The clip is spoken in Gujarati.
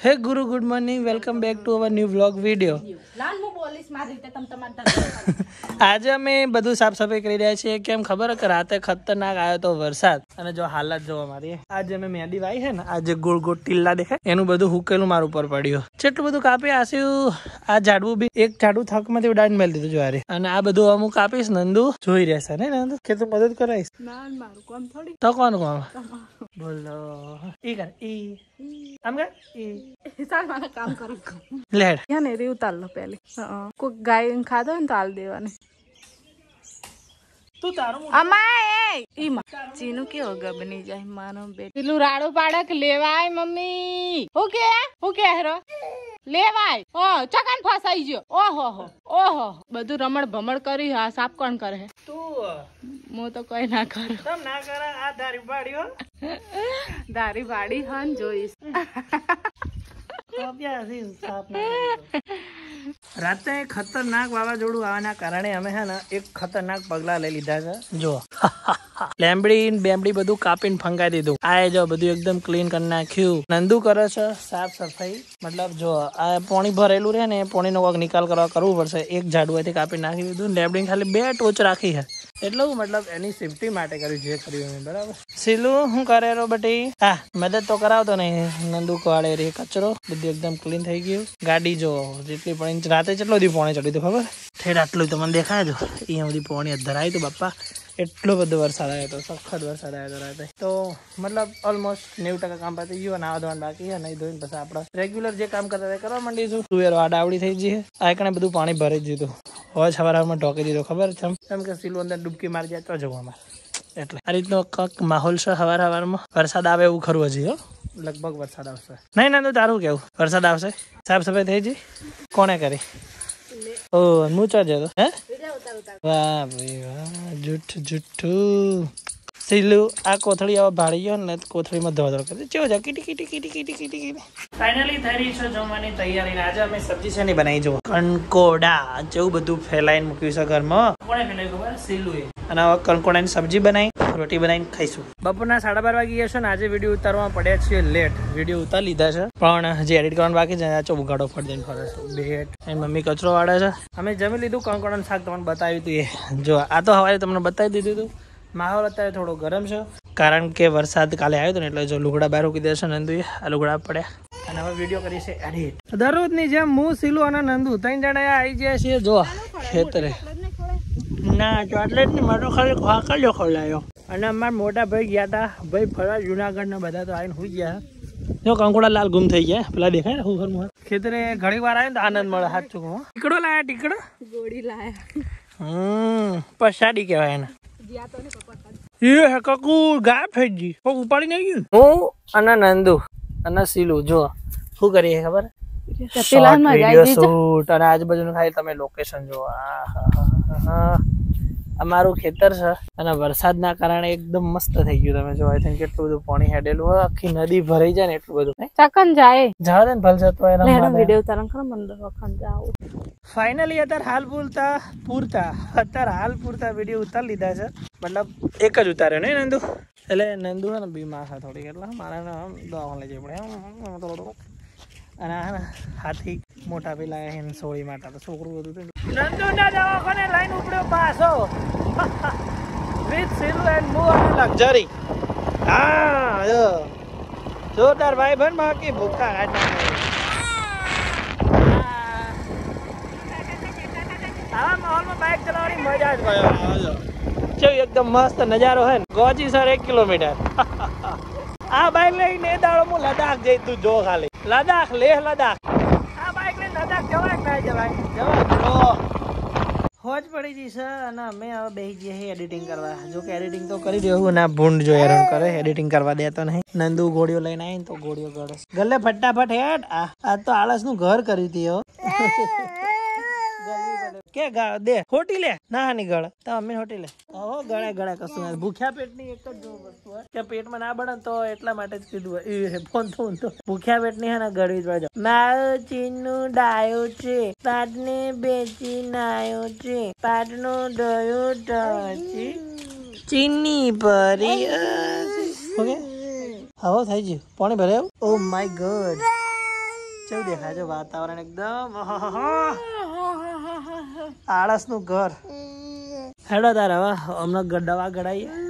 હે ગુરુ, good morning, welcome back to our new vlog video. આજે અમે બધું સાફ સફાઈ કરી રહ્યા છીએ. કેમ ખબર કે રાતે ખતરનાક આવ્યો તો વરસાદ, અને જો હાલત જોવા મારી. આજે અમે મહેંદી વાઈ છે ને, આજે ગોળ ગોળ ટીલ્લા દેખાય એનું બધું હુકેલું મારું ઉપર પડ્યું. જેટલું બધું કાપી આસ્યું. આ ઝાડવું બી એક ઝાડવું થક માંથી ઉડાડી મેળ દીધું જવારે. અને આ બધું અમુક કાપીશ. નંદુ જોઈ રહેશે ને નંદુ, કે તું મદદ કરાઈશ? તો કોણ કોણ બોલો ઈ કર ઈ આમ કર ઈ સાલ મારા કામ કરું લેડ યાને રે ઉતાર લો પહેલી કોઈ ગાય ખાધો ને તો હાલ દેવાની. તું તારું અમાય ઈ માં ચીનું કેવો ગબની જાય માનો બેટ પેલું રાડો પાડક લેવાય મમ્મી હું કે હેરો લેવાય ઓ ચકન ફસાઈ ગયો. ઓહો બધું રમણ ભમણ કરી હા સાફ કોણ કરે હે? તું હું તો કઈ ના કરું. તમ ના કરે આ ધારી પાડ્યો દારી વાડી હન જોઈશ. રાતે ખતરનાક વાવાઝોડું આવવાના કારણે અમે હે ને એક ખતરનાક પગલા લઈ લીધા છે. જો લેમડી બેમડી બધું કાપીને ફંગાઈ દીધું. આ જો બધું એકદમ ક્લીન કરી નાખ્યું. નંદુ કરે છે સાફ સફાઈ. મતલબ જો આ પોણી ભરેલું રહે ને, પોણીનો કોક નિકાલ કરવું પડશે. એક ઝાડુએથી કાપી નાખી દીધું. લેમડી ખાલી 2 ટોચ રાખી છે. એટલું મતલબ એની સેફટી માટે કર્યું જે કર્યું અમે. બરાબર સીલું હું કરે રો બટી? હા મદદ તો કરાવતો નહીં. નંદુ કાળે રે કચરો બધું એકદમ ક્લીન થઈ ગયું. ગાડી જો જેટલી પણ રાતે કેટલો દી પોણી ચડી તો ખબર ઠેર આટલું તમને દેખાય જો અહીંયા બધી પોણી અધર આવી. તો બાપા એટલો બધો વરસાદ આવ્યો હતો, સખત વરસાદ આવ્યો હતો રાતે. તો મતલબ ઓલમોસ્ટ 90% કામ પતી ગયું. નાવા ધોવાનું બાકી છે. નહીં ધોઈને પછી આપણે રેગ્યુલર જે કામ કરતા તે કરવા માંડીશું. તુવેરો આડાવડી થઈ જઈએ. આ એકને બધું પાણી ભરી જ દીધું. હવે સવારમાં ઢોકી દીધો. ખબર છે એમ કે સીલું અંદર ડૂબકી મારી જાય તો જવું અમારે. એટલે આ રીતનો કંઈક માહોલ છે. સવારમાં વરસાદ આવે એવું ખરું હજી. હો લગભગ વરસાદ આવશે. નહીં ના તારું કેવું વરસાદ આવશે? સાફ સફાઈ થઈ જઈ? કોને કરી? ઓ મૂચા જતો હે? વાહ ભાઈ વાહ, જુઠ્ઠું. સીલું આ કોથળી હવે ભાડી ગયો ને, કોથળીમાં ધોધો કરી ચેવો છે. કીટી. ફાઇનલી થઈ રહી છે જમવાની તૈયારી. આજે અમે સબ્જી છે ને બનાવી જુઓ કંકોડા. જેવું બધું ફેલાઈને મૂક્યું છે ઘરમાં. કોણે ફેલાયું ખબર? સીલું. અને હવે કંકોડાની સબ્જી બનાવી, રોટી બનાવીને ખાઈશું. બપોરના 12:30 વાગી ગયા છે ને. આજે વિડીયો ઉતારવા પડ્યા છીએ લેટ. વિડીયો ઉતારી લીધા છે પણ હજી એડિટ કરવાનું બાકી છે. ચો ઉગાડો ફટ દઈને ફરે છે બેટ. એની મમ્મી કચરો વાળે છે. અમે જમી લીધું. કંકોડાનું શાક તમને બતાવ્યું હતું એ જો. આ તો હવારે તમને બતાવી દીધું હતું. માહોલ અત્યારે થોડો ગરમ છે કારણ કે વરસાદ કાલે આવ્યો હતો ને, એટલે જો લુગડા બહાર મૂકી દેશે નંદુએ. આ લુગડા પડ્યા અને હવે વિડીયો કરી છે એડિટ. દરરોજની જેમ હું સીલું અને નંદુ 3 જણા આવી ગયા છીએ જો ખેતરે. ના ચોકલેટ ની મારો ખાલી ખાકલ્યો ખવડાયો. અને અમારા મોટા ભાઈ ગયા હતા ભાઈ ફરવા જુનાગઢ ને. બધા તો આવીને સુઈ ગયા. જો કંકોડા લાલ ગુમ થઈ ગયા. પેલા દેખાય ને હું ખેતરે ઘણી વાર આવે ને તો આનંદ મળે. હાથ ચૂકવો ટીકડો લાયા. ટીકડો ગોળી લાયા. પછાડી કહેવાય એને. એ કકુ ગાયબ થઈ ગઈ. કોક ઉપાડી નહીં ગયું. હું અને નંદુ અને સીલું જો શું કરીએ ખબર? શૂટ અને આજુબાજુ ખાલી તમે લોકેશન જો. અમારું ખેતર છે અને વરસાદના કારણે એકદમ મસ્ત થઈ ગયું. તમે જો કેટલું બધું પાણી હેડેલું હોય. આખી નદી ભરાઈ જાય ને એટલું બધું. ચકન જાય જવા દે ને ભલ જતો એના વિડિયો ઉતારન કરો મંદર વખન જાવ. ફાઇનલી અત્યારે હાલ પૂરતા વિડીયો ઉતારી લીધા છે. મતલબ એક જ ઉતાર્યો ને નંદુ. એટલે નંદુ છે ને બીમાર છે થોડીક. એટલે મારે દવાખાને લઈ જવું પડે. અને હાથી મોટા પેલા સોળી માટે તો છોકરું બધું. નંદુ ના દવાખાને લાઈન ઉપડ્યો પાછો વિથ સીલુ એન્ડ મૂવ અને લક્ઝરી. હા જોરદાર ભાઈ બન બાકી ભૂખા આવા માહોલમાં બાઇક ચલાવવાની મજા જ ગયો. એકદમ મસ્ત નજારો હે ને. ગોજી સર 1 કિલોમીટર. આ બાઇક લઈને દાડો હું લદાખ જઈ. તું જો ખાલી લદાખ લેહ લદાખ. આ બાઇક લઈને લદાખ જવાય ના જવાય? હોજ પડી જઈ છે. અને અમે હવે બેસી જઈએ એડિટિંગ કરવા. જો કે એડિટિંગ તો કરી દેવું ના ભૂંડ જો હેરાન કરે. એડિટિંગ કરવા દેતો નહીં. નંદુ ઘોડીઓ લઈને આવી ને તો ઘોડીઓ ગળે ગલે ફટાફટ હેડ. આ તો આળસ નું ઘર કર્યું હતી. કે દે હોટી લે ના ની ગળે તો અમે હોટી લે. હો ગળે કશું ભૂખ્યા પેટ ની એક જ જો વસ્તુ હોય કે પેટમાં ના બને તો એટલા માટે જ કીધું. ફોન તો ભૂખ્યા પેટ ની હે ને ગળવી જ પડે. મારો ચીનું ડાયો છે પાટને બેચી નાયો છે પાટનો ડયો ઢાચી ચીની પરી. ઓકે હવે થઈ ગયું પાણી ભરે ઓ માય ગોડ કેવું દેખાય છે વાતાવરણ એકદમ આળસ નું ઘર હેડો તાર હવે હમણાં દવા ગળાઈએ